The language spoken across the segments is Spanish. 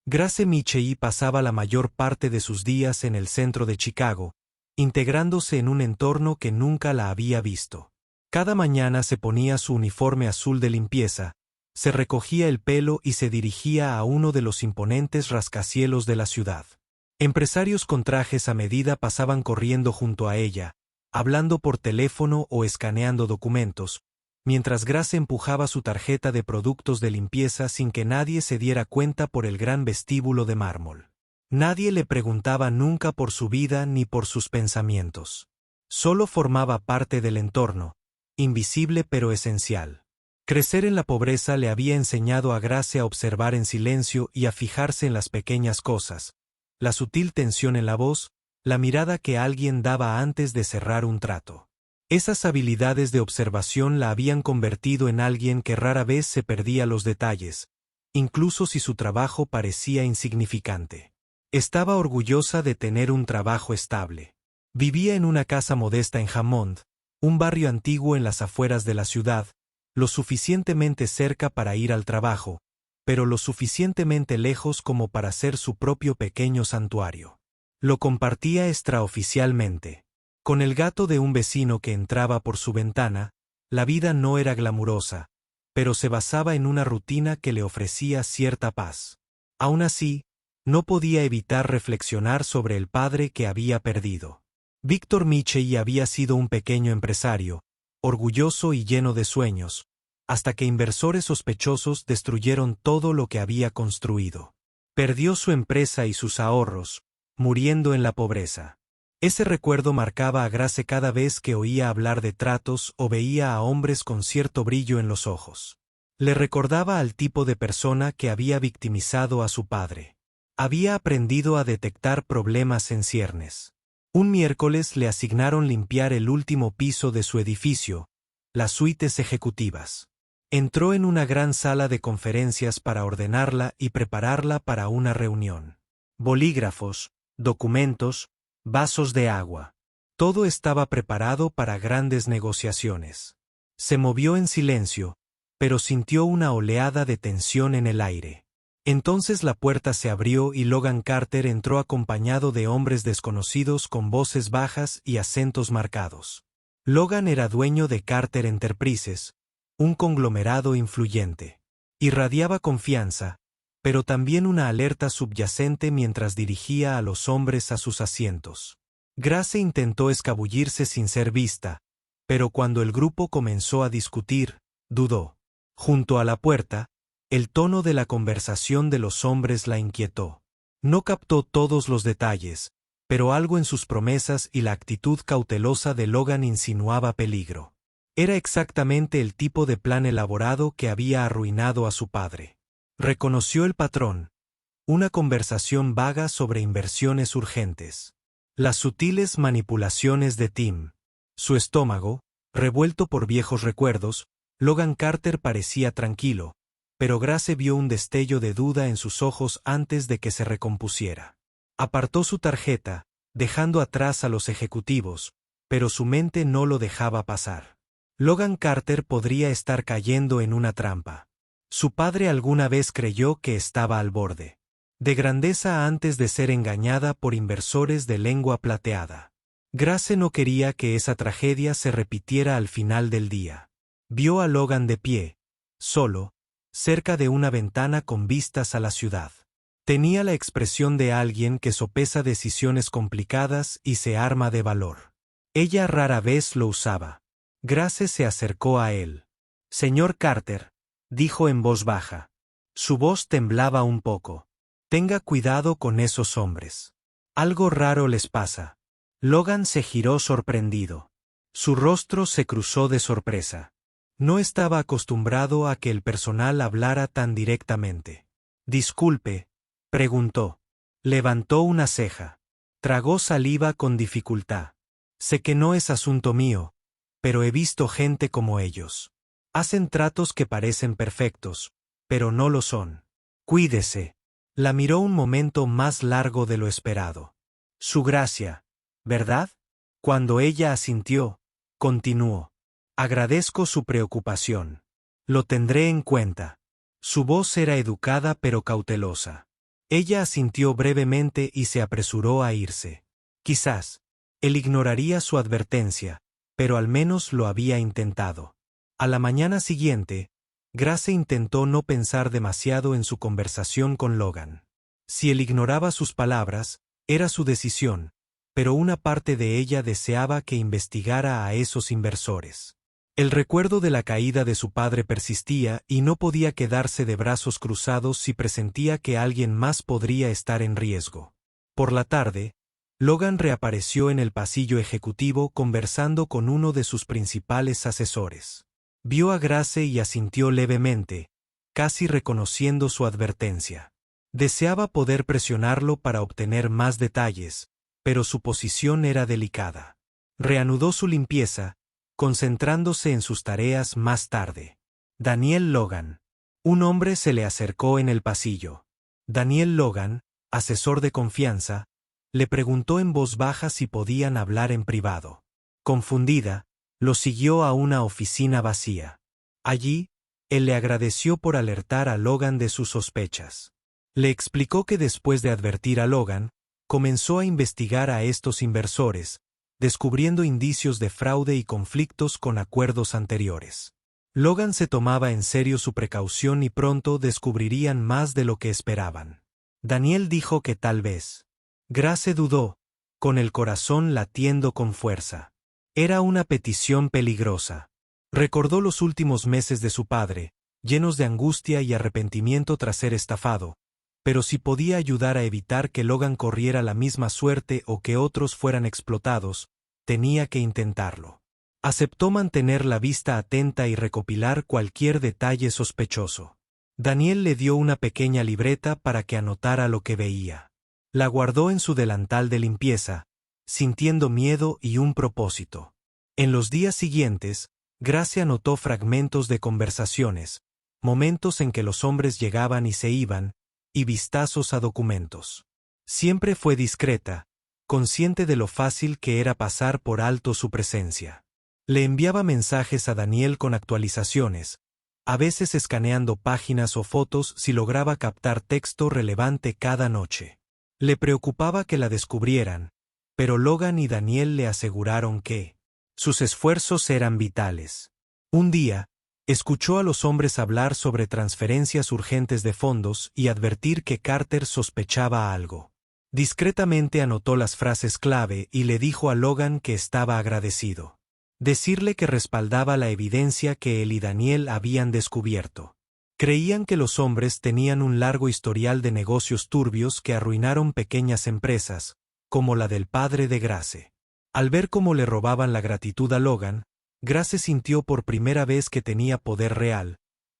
Grace Michei pasaba la mayor parte de sus días en el centro de Chicago, integrándose en un entorno que nunca la había visto. Cada mañana se ponía su uniforme azul de limpieza, se recogía el pelo y se dirigía a uno de los imponentes rascacielos de la ciudad. Empresarios con trajes a medida pasaban corriendo junto a ella, hablando por teléfono o escaneando documentos, mientras Grace empujaba su tarjeta de productos de limpieza sin que nadie se diera cuenta por el gran vestíbulo de mármol. Nadie le preguntaba nunca por su vida ni por sus pensamientos. Solo formaba parte del entorno, invisible pero esencial. Crecer en la pobreza le había enseñado a Grace a observar en silencio y a fijarse en las pequeñas cosas, la sutil tensión en la voz, la mirada que alguien daba antes de cerrar un trato. Esas habilidades de observación la habían convertido en alguien que rara vez se perdía los detalles, incluso si su trabajo parecía insignificante. Estaba orgullosa de tener un trabajo estable. Vivía en una casa modesta en Hammond, un barrio antiguo en las afueras de la ciudad, lo suficientemente cerca para ir al trabajo, pero lo suficientemente lejos como para ser su propio pequeño santuario. Lo compartía extraoficialmente. Con el gato de un vecino que entraba por su ventana, la vida no era glamurosa, pero se basaba en una rutina que le ofrecía cierta paz. Aún así, no podía evitar reflexionar sobre el padre que había perdido. Victor Michei había sido un pequeño empresario, orgulloso y lleno de sueños, hasta que inversores sospechosos destruyeron todo lo que había construido. Perdió su empresa y sus ahorros, muriendo en la pobreza. Ese recuerdo marcaba a Grace cada vez que oía hablar de tratos o veía a hombres con cierto brillo en los ojos. Le recordaba al tipo de persona que había victimizado a su padre. Había aprendido a detectar problemas en ciernes. Un miércoles le asignaron limpiar el último piso de su edificio, las suites ejecutivas. Entró en una gran sala de conferencias para ordenarla y prepararla para una reunión. Bolígrafos, documentos, vasos de agua. Todo estaba preparado para grandes negociaciones. Se movió en silencio, pero sintió una oleada de tensión en el aire. Entonces la puerta se abrió y Logan Carter entró acompañado de hombres desconocidos con voces bajas y acentos marcados. Logan era dueño de Carter Enterprises, un conglomerado influyente. Irradiaba confianza, pero también una alerta subyacente mientras dirigía a los hombres a sus asientos. Grace intentó escabullirse sin ser vista, pero cuando el grupo comenzó a discutir, dudó. Junto a la puerta, el tono de la conversación de los hombres la inquietó. No captó todos los detalles, pero algo en sus promesas y la actitud cautelosa de Logan insinuaba peligro. Era exactamente el tipo de plan elaborado que había arruinado a su padre. Reconoció el patrón, una conversación vaga sobre inversiones urgentes. Las sutiles manipulaciones de Tim. Su estómago, revuelto por viejos recuerdos, Logan Carter parecía tranquilo, pero Grace vio un destello de duda en sus ojos antes de que se recompusiera. Apartó su tarjeta, dejando atrás a los ejecutivos, pero su mente no lo dejaba pasar. Logan Carter podría estar cayendo en una trampa. Su padre alguna vez creyó que estaba al borde de grandeza antes de ser engañada por inversores de lengua plateada. Grace no quería que esa tragedia se repitiera al final del día. Vio a Logan de pie, solo, cerca de una ventana con vistas a la ciudad. Tenía la expresión de alguien que sopesa decisiones complicadas y se arma de valor. Ella rara vez lo usaba. Grace se acercó a él. «Señor Carter», dijo en voz baja. Su voz temblaba un poco. «Tenga cuidado con esos hombres. Algo raro les pasa». Logan se giró sorprendido. Su rostro se cruzó de sorpresa. No estaba acostumbrado a que el personal hablara tan directamente. «Disculpe», preguntó. Levantó una ceja. Tragó saliva con dificultad. «Sé que no es asunto mío, pero he visto gente como ellos. Hacen tratos que parecen perfectos, pero no lo son. Cuídese». La miró un momento más largo de lo esperado. «Su gracia, ¿verdad?». Cuando ella asintió, continuó. «Agradezco su preocupación. Lo tendré en cuenta». Su voz era educada pero cautelosa. Ella asintió brevemente y se apresuró a irse. Quizás, él ignoraría su advertencia, pero al menos lo había intentado. A la mañana siguiente, Grace intentó no pensar demasiado en su conversación con Logan. Si él ignoraba sus palabras, era su decisión, pero una parte de ella deseaba que investigara a esos inversores. El recuerdo de la caída de su padre persistía y no podía quedarse de brazos cruzados si presentía que alguien más podría estar en riesgo. Por la tarde, Logan reapareció en el pasillo ejecutivo conversando con uno de sus principales asesores. Vio a Grace y asintió levemente, casi reconociendo su advertencia. Deseaba poder presionarlo para obtener más detalles, pero su posición era delicada. Reanudó su limpieza, concentrándose en sus tareas más tarde. Daniel Logan. Un hombre se le acercó en el pasillo. Daniel Logan, asesor de confianza, le preguntó en voz baja si podían hablar en privado. Confundida, lo siguió a una oficina vacía. Allí, él le agradeció por alertar a Logan de sus sospechas. Le explicó que después de advertir a Logan, comenzó a investigar a estos inversores, descubriendo indicios de fraude y conflictos con acuerdos anteriores. Logan se tomaba en serio su precaución y pronto descubrirían más de lo que esperaban. Daniel dijo que tal vez. Grace dudó, con el corazón latiendo con fuerza. Era una petición peligrosa. Recordó los últimos meses de su padre, llenos de angustia y arrepentimiento tras ser estafado, pero si podía ayudar a evitar que Logan corriera la misma suerte o que otros fueran explotados, tenía que intentarlo. Aceptó mantener la vista atenta y recopilar cualquier detalle sospechoso. Daniel le dio una pequeña libreta para que anotara lo que veía. La guardó en su delantal de limpieza, sintiendo miedo y un propósito. En los días siguientes, Grace anotó fragmentos de conversaciones, momentos en que los hombres llegaban y se iban, y vistazos a documentos. Siempre fue discreta, consciente de lo fácil que era pasar por alto su presencia. Le enviaba mensajes a Daniel con actualizaciones, a veces escaneando páginas o fotos si lograba captar texto relevante cada noche. Le preocupaba que la descubrieran, pero Logan y Daniel le aseguraron que sus esfuerzos eran vitales. Un día, escuchó a los hombres hablar sobre transferencias urgentes de fondos y advertir que Carter sospechaba algo. Discretamente anotó las frases clave y le dijo a Logan que estaba agradecido. Decirle que respaldaba la evidencia que él y Daniel habían descubierto. Creían que los hombres tenían un largo historial de negocios turbios que arruinaron pequeñas empresas, como la del padre de Grace. Al ver cómo le robaban la gratitud a Logan, Grace sintió por primera vez que tenía poder real,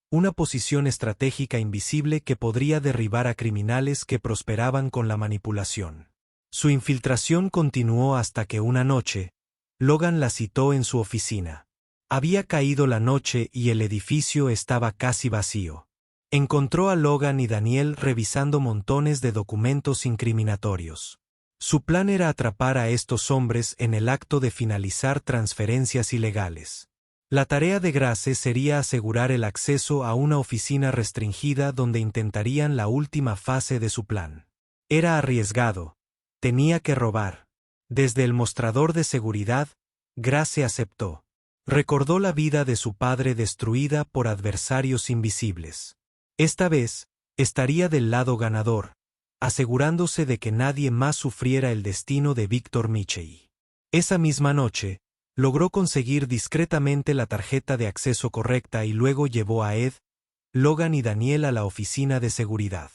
una posición estratégica invisible que podría derribar a criminales que prosperaban con la manipulación. Su infiltración continuó hasta que una noche, Logan la citó en su oficina. Había caído la noche y el edificio estaba casi vacío. Encontró a Logan y Daniel revisando montones de documentos incriminatorios. Su plan era atrapar a estos hombres en el acto de finalizar transferencias ilegales. La tarea de Grace sería asegurar el acceso a una oficina restringida donde intentarían la última fase de su plan. Era arriesgado. Tenía que robar. Desde el mostrador de seguridad, Grace aceptó. Recordó la vida de su padre destruida por adversarios invisibles. Esta vez, estaría del lado ganador, asegurándose de que nadie más sufriera el destino de Víctor Michei. Esa misma noche, logró conseguir discretamente la tarjeta de acceso correcta y luego llevó a Ed, Logan y Daniel a la oficina de seguridad.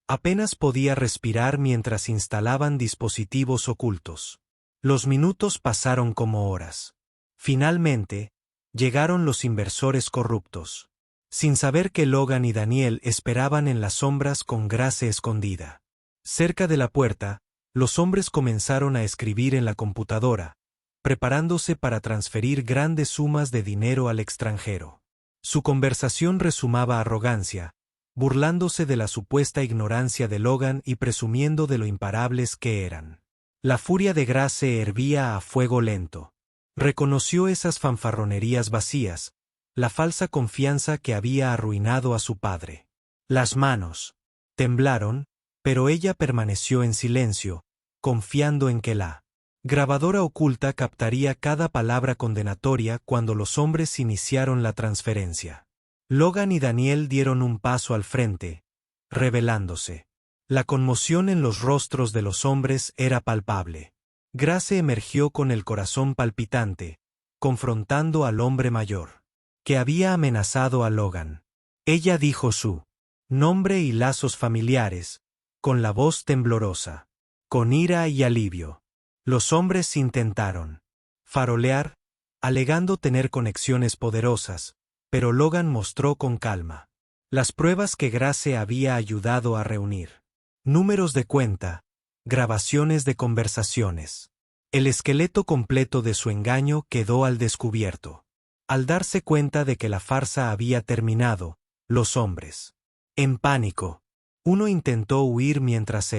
Apenas podía respirar mientras instalaban dispositivos ocultos. Los minutos pasaron como horas. Finalmente, llegaron los inversores corruptos. Sin saber que Logan y Daniel esperaban en las sombras con Grace escondida. Cerca de la puerta, los hombres comenzaron a escribir en la computadora, preparándose para transferir grandes sumas de dinero al extranjero. Su conversación resumaba arrogancia, burlándose de la supuesta ignorancia de Logan y presumiendo de lo imparables que eran. La furia de Grace hervía a fuego lento. Reconoció esas fanfarronerías vacías, la falsa confianza que había arruinado a su padre. Las manos temblaron, pero ella permaneció en silencio, confiando en que la grabadora oculta captaría cada palabra condenatoria cuando los hombres iniciaron la transferencia. Logan y Daniel dieron un paso al frente, revelándose. La conmoción en los rostros de los hombres era palpable. Grace emergió con el corazón palpitante, confrontando al hombre mayor, que había amenazado a Logan. Ella dijo su nombre y lazos familiares, con la voz temblorosa, con ira y alivio. Los hombres intentaron farolear, alegando tener conexiones poderosas, pero Logan mostró con calma las pruebas que Grace había ayudado a reunir. Números de cuenta, grabaciones de conversaciones. El esqueleto completo de su engaño quedó al descubierto. Al darse cuenta de que la farsa había terminado, los hombres, en pánico, uno intentó huir mientras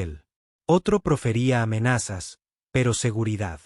otro profería amenazas, pero seguridad,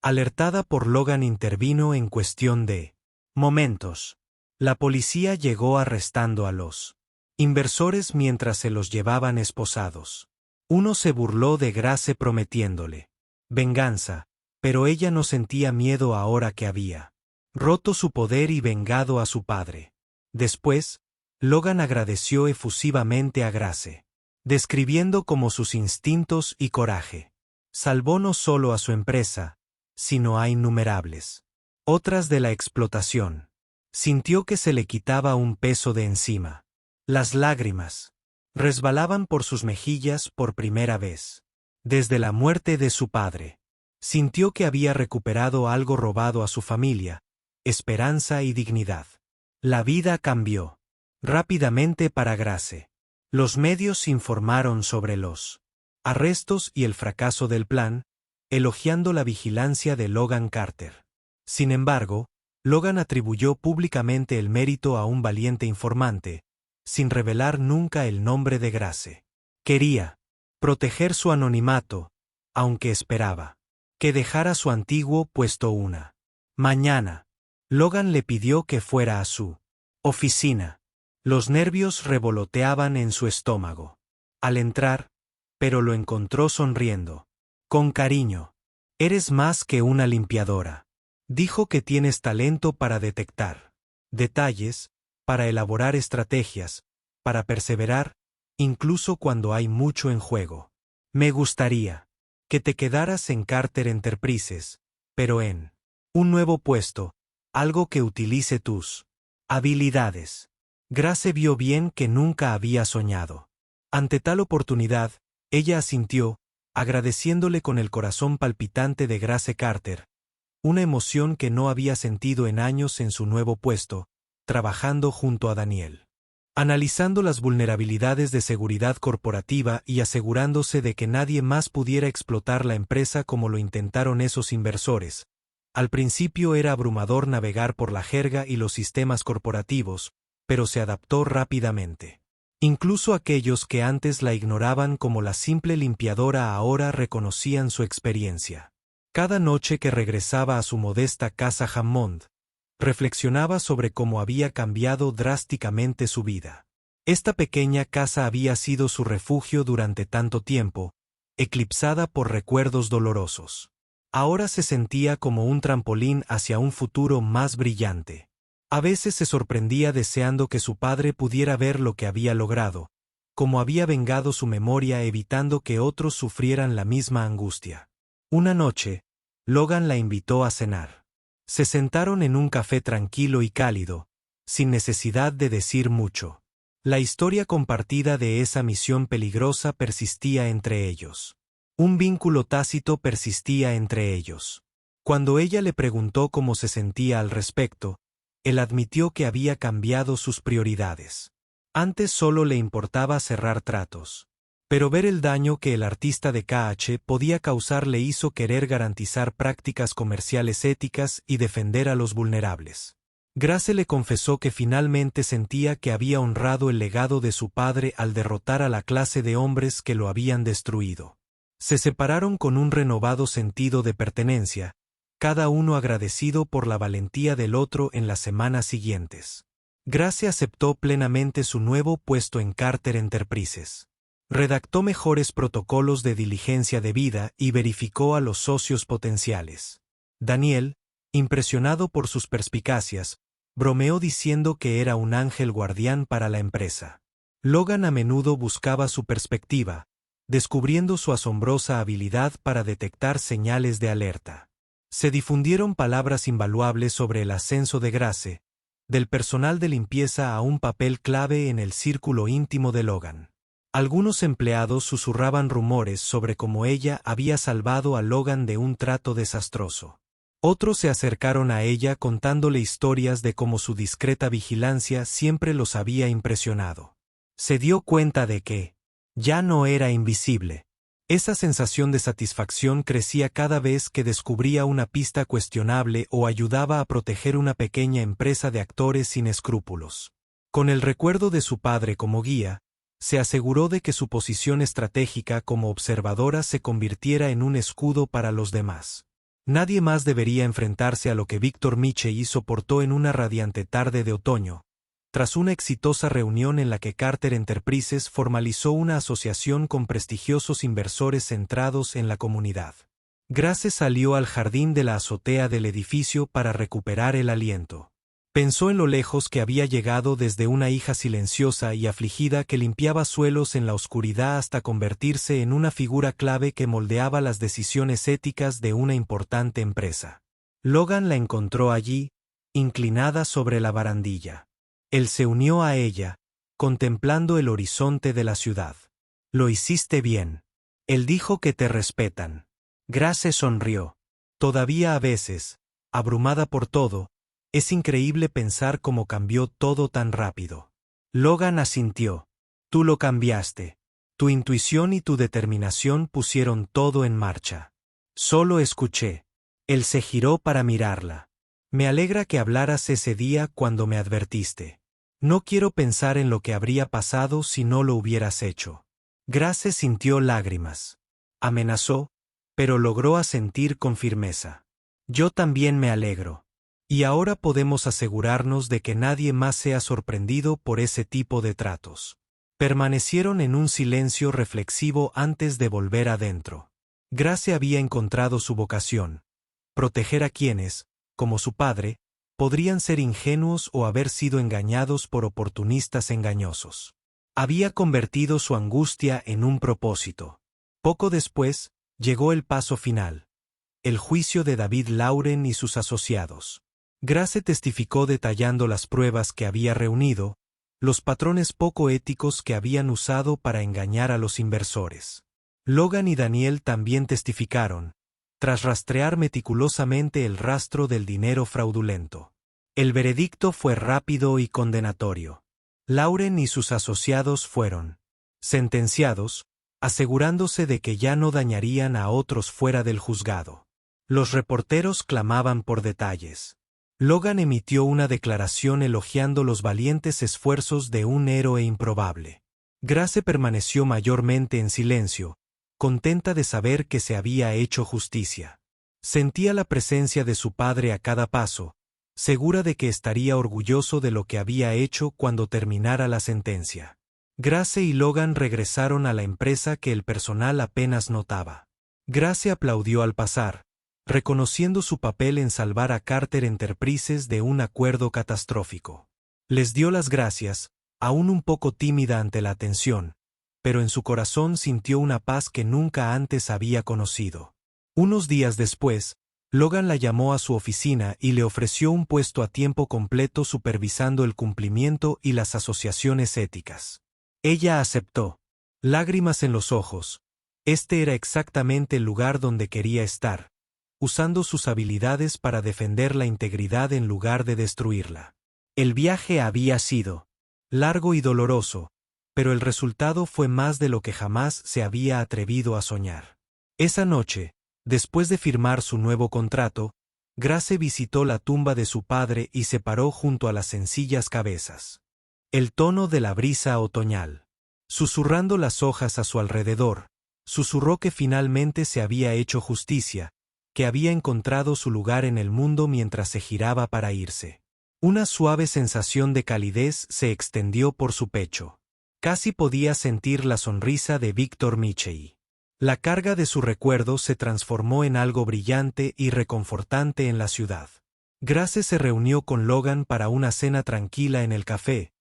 alertada por Logan, intervino en cuestión de momentos. La policía llegó arrestando a los inversores mientras se los llevaban esposados. Uno se burló de Grace prometiéndole venganza, pero ella no sentía miedo ahora que había roto su poder y vengado a su padre. Después, Logan agradeció efusivamente a Grace, describiendo como sus instintos y coraje salvó no solo a su empresa, sino a innumerables otras de la explotación. Sintió que se le quitaba un peso de encima. Las lágrimas resbalaban por sus mejillas por primera vez desde la muerte de su padre. Sintió que había recuperado algo robado a su familia, esperanza y dignidad. La vida cambió rápidamente para Grace. Los medios informaron sobre los arrestos y el fracaso del plan, elogiando la vigilancia de Logan Carter. Sin embargo, Logan atribuyó públicamente el mérito a un valiente informante, sin revelar nunca el nombre de Grace. Quería proteger su anonimato, aunque esperaba que dejara su antiguo puesto una mañana. Logan le pidió que fuera a su oficina. Los nervios revoloteaban en su estómago. Al entrar, pero lo encontró sonriendo. Con cariño. Eres más que una limpiadora. Dijo que tienes talento para detectar detalles, para elaborar estrategias, para perseverar, incluso cuando hay mucho en juego. Me gustaría que te quedaras en Carter Enterprises, pero en un nuevo puesto, algo que utilice tus habilidades. Grace vio bien que nunca había soñado. Ante tal oportunidad, ella asintió, agradeciéndole con el corazón palpitante de Grace Carter, una emoción que no había sentido en años en su nuevo puesto, trabajando junto a Daniel. Analizando las vulnerabilidades de seguridad corporativa y asegurándose de que nadie más pudiera explotar la empresa como lo intentaron esos inversores. Al principio era abrumador navegar por la jerga y los sistemas corporativos, pero se adaptó rápidamente. Incluso aquellos que antes la ignoraban como la simple limpiadora ahora reconocían su experiencia. Cada noche que regresaba a su modesta casa Hammond, reflexionaba sobre cómo había cambiado drásticamente su vida. Esta pequeña casa había sido su refugio durante tanto tiempo, eclipsada por recuerdos dolorosos. Ahora se sentía como un trampolín hacia un futuro más brillante. A veces se sorprendía deseando que su padre pudiera ver lo que había logrado, como había vengado su memoria evitando que otros sufrieran la misma angustia. Una noche, Logan la invitó a cenar. Se sentaron en un café tranquilo y cálido, sin necesidad de decir mucho. La historia compartida de esa misión peligrosa persistía entre ellos. Un vínculo tácito persistía entre ellos. Cuando ella le preguntó cómo se sentía al respecto, él admitió que había cambiado sus prioridades. Antes solo le importaba cerrar tratos. Pero ver el daño que el artista de KH podía causar le hizo querer garantizar prácticas comerciales éticas y defender a los vulnerables. Grace le confesó que finalmente sentía que había honrado el legado de su padre al derrotar a la clase de hombres que lo habían destruido. Se separaron con un renovado sentido de pertenencia, cada uno agradecido por la valentía del otro en las semanas siguientes. Grace aceptó plenamente su nuevo puesto en Carter Enterprises. Redactó mejores protocolos de diligencia debida y verificó a los socios potenciales. Daniel, impresionado por sus perspicacias, bromeó diciendo que era un ángel guardián para la empresa. Logan a menudo buscaba su perspectiva, descubriendo su asombrosa habilidad para detectar señales de alerta. Se difundieron palabras invaluables sobre el ascenso de Grace, del personal de limpieza a un papel clave en el círculo íntimo de Logan. Algunos empleados susurraban rumores sobre cómo ella había salvado a Logan de un trato desastroso. Otros se acercaron a ella contándole historias de cómo su discreta vigilancia siempre los había impresionado. Se dio cuenta de que ya no era invisible. Esa sensación de satisfacción crecía cada vez que descubría una pista cuestionable o ayudaba a proteger una pequeña empresa de actores sin escrúpulos. Con el recuerdo de su padre como guía, se aseguró de que su posición estratégica como observadora se convirtiera en un escudo para los demás. Nadie más debería enfrentarse a lo que Víctor Michei soportó en una radiante tarde de otoño, tras una exitosa reunión en la que Carter Enterprises formalizó una asociación con prestigiosos inversores centrados en la comunidad. Grace salió al jardín de la azotea del edificio para recuperar el aliento. Pensó en lo lejos que había llegado desde una hija silenciosa y afligida que limpiaba suelos en la oscuridad hasta convertirse en una figura clave que moldeaba las decisiones éticas de una importante empresa. Logan la encontró allí, inclinada sobre la barandilla. Él se unió a ella, contemplando el horizonte de la ciudad. «Lo hiciste bien». Él dijo que te respetan. Grace sonrió. Todavía a veces, abrumada por todo, es increíble pensar cómo cambió todo tan rápido. Logan asintió. Tú lo cambiaste. Tu intuición y tu determinación pusieron todo en marcha. Solo escuché. Él se giró para mirarla. Me alegra que hablaras ese día cuando me advertiste. No quiero pensar en lo que habría pasado si no lo hubieras hecho. Grace sintió lágrimas. Amenazó, pero logró asentir con firmeza. Yo también me alegro. Y ahora podemos asegurarnos de que nadie más sea sorprendido por ese tipo de tratos. Permanecieron en un silencio reflexivo antes de volver adentro. Grace había encontrado su vocación: proteger a quienes, como su padre, podrían ser ingenuos o haber sido engañados por oportunistas engañosos. Había convertido su angustia en un propósito. Poco después, llegó el paso final: el juicio de David Lauren y sus asociados. Grace testificó detallando las pruebas que había reunido, los patrones poco éticos que habían usado para engañar a los inversores. Logan y Daniel también testificaron, tras rastrear meticulosamente el rastro del dinero fraudulento. El veredicto fue rápido y condenatorio. Lauren y sus asociados fueron sentenciados, asegurándose de que ya no dañarían a otros fuera del juzgado. Los reporteros clamaban por detalles. Logan emitió una declaración elogiando los valientes esfuerzos de un héroe improbable. Grace permaneció mayormente en silencio, contenta de saber que se había hecho justicia. Sentía la presencia de su padre a cada paso, segura de que estaría orgulloso de lo que había hecho cuando terminara la sentencia. Grace y Logan regresaron a la empresa que el personal apenas notaba. Grace aplaudió al pasar, reconociendo su papel en salvar a Carter Enterprises de un acuerdo catastrófico. Les dio las gracias, aún un poco tímida ante la atención, pero en su corazón sintió una paz que nunca antes había conocido. Unos días después, Logan la llamó a su oficina y le ofreció un puesto a tiempo completo supervisando el cumplimiento y las asociaciones éticas. Ella aceptó. Lágrimas en los ojos. Este era exactamente el lugar donde quería estar, usando sus habilidades para defender la integridad en lugar de destruirla. El viaje había sido largo y doloroso, pero el resultado fue más de lo que jamás se había atrevido a soñar. Esa noche, después de firmar su nuevo contrato, Grace visitó la tumba de su padre y se paró junto a las sencillas cabezas. El tono de la brisa otoñal, susurrando las hojas a su alrededor, susurró que finalmente se había hecho justicia, que había encontrado su lugar en el mundo mientras se giraba para irse. Una suave sensación de calidez se extendió por su pecho. Casi podía sentir la sonrisa de Víctor Michei. La carga de su recuerdo se transformó en algo brillante y reconfortante en la ciudad. Grace se reunió con Logan para una cena tranquila en el café,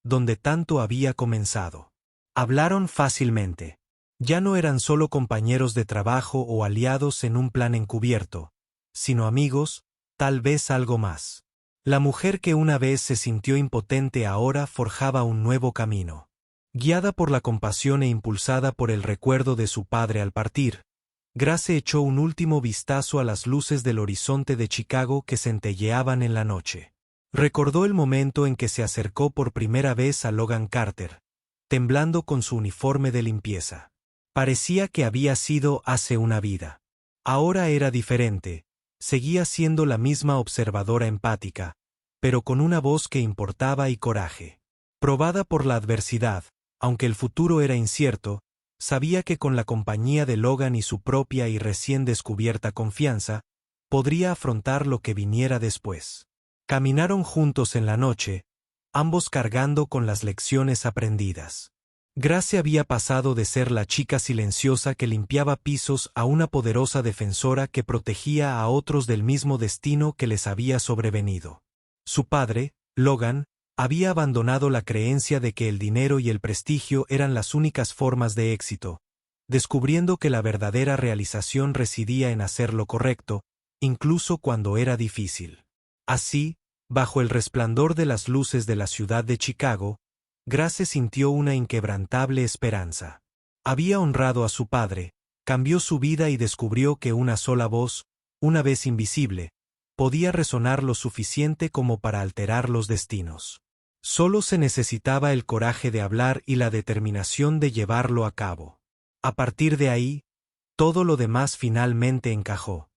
donde tanto había comenzado. Hablaron fácilmente. Ya no eran solo compañeros de trabajo o aliados en un plan encubierto, sino amigos, tal vez algo más. La mujer que una vez se sintió impotente ahora forjaba un nuevo camino. Guiada por la compasión e impulsada por el recuerdo de su padre al partir, Grace echó un último vistazo a las luces del horizonte de Chicago que centelleaban en la noche. Recordó el momento en que se acercó por primera vez a Logan Carter, temblando con su uniforme de limpieza. Parecía que había sido hace una vida. Ahora era diferente, seguía siendo la misma observadora empática, pero con una voz que importaba y coraje. Probada por la adversidad, aunque el futuro era incierto, sabía que con la compañía de Logan y su propia y recién descubierta confianza, podría afrontar lo que viniera después. Caminaron juntos en la noche, ambos cargando con las lecciones aprendidas. Grace había pasado de ser la chica silenciosa que limpiaba pisos a una poderosa defensora que protegía a otros del mismo destino que les había sobrevenido. Su padre, Logan, había abandonado la creencia de que el dinero y el prestigio eran las únicas formas de éxito, descubriendo que la verdadera realización residía en hacer lo correcto, incluso cuando era difícil. Así, bajo el resplandor de las luces de la ciudad de Chicago, Grace sintió una inquebrantable esperanza. Había honrado a su padre, cambió su vida y descubrió que una sola voz, una vez invisible, podía resonar lo suficiente como para alterar los destinos. Solo se necesitaba el coraje de hablar y la determinación de llevarlo a cabo. A partir de ahí, todo lo demás finalmente encajó.